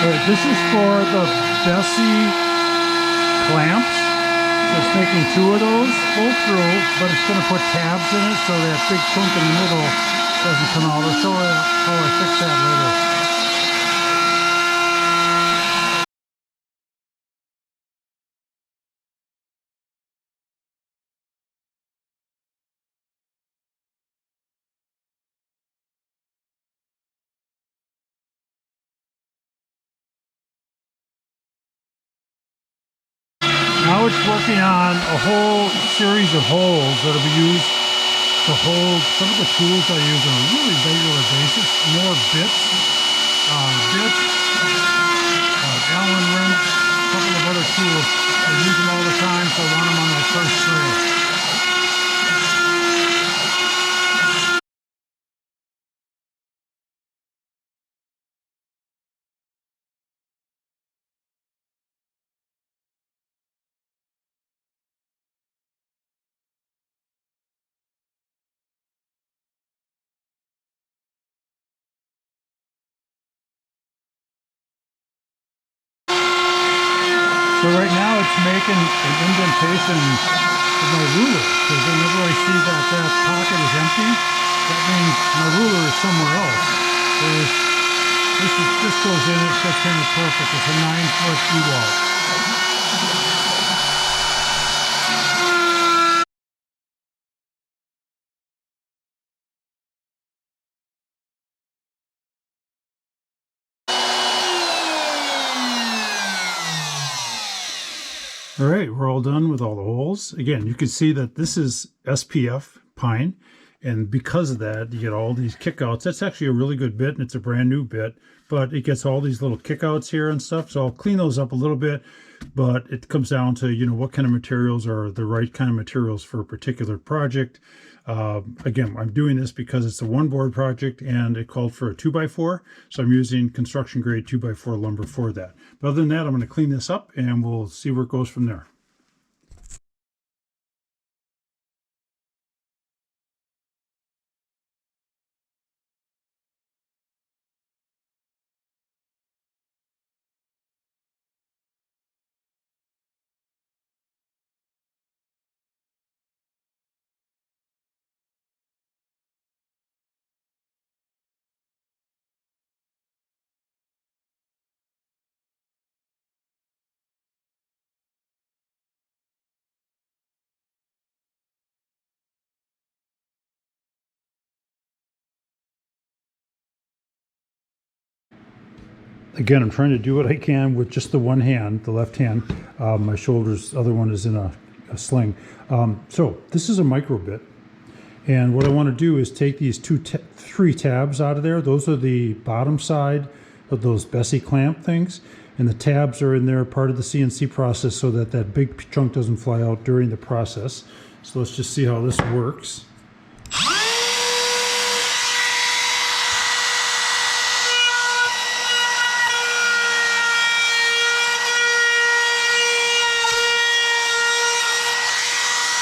This is for the Bessie clamps. So it's making 2 of those full through, but it's going to put tabs in it so that big chunk in the middle doesn't come out. I'll show you how I fix that later. Now it's working on a whole series of holes that will be used to hold some of the tools I use on a really regular basis. More bits, Allen wrench, a couple of other tools. I use them all the time, so I want them on that first tray. So right now it's making an indentation with my ruler, because whenever I see that that pocket is empty, that means my ruler is somewhere else. Whereas this goes in, it fits in it perfect. It's a 9-foot D-wall. All right, we're all done with all the holes. Again, you can see that this is SPF pine, and because of that, you get all these kickouts. That's actually a really good bit, and it's a brand new bit, but it gets all these little kickouts here and stuff. So I'll clean those up a little bit, but it comes down to, you know, what kind of materials are the right kind of materials for a particular project. Again, I'm doing this because it's a 1-board project and it called for a 2x4. So I'm using construction grade 2x4 lumber for that. But other than that, I'm going to clean this up and we'll see where it goes from there. Again, I'm trying to do what I can with just the one hand, the left hand. My shoulder's other one is in a sling. So this is a MicroBit. And what I want to do is take these 3 tabs out of there. Those are the bottom side of those Bessie clamp things. And the tabs are in there, part of the CNC process, so that that big chunk doesn't fly out during the process. So let's just see how this works.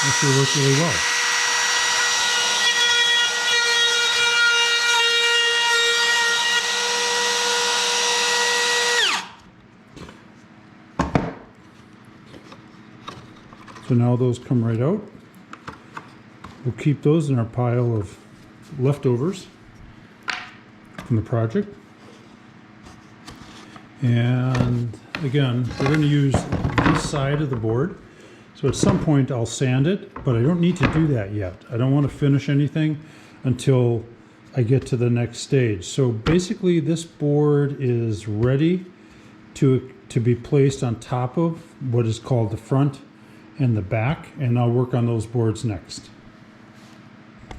Actually works really well. So now those come right out. We'll keep those in our pile of leftovers from the project. And again, we're going to use this side of the board. So at some point I'll sand it, but I don't need to do that yet. I don't want to finish anything until I get to the next stage. So basically this board is ready to be placed on top of what is called the front and the back, and I'll work on those boards next.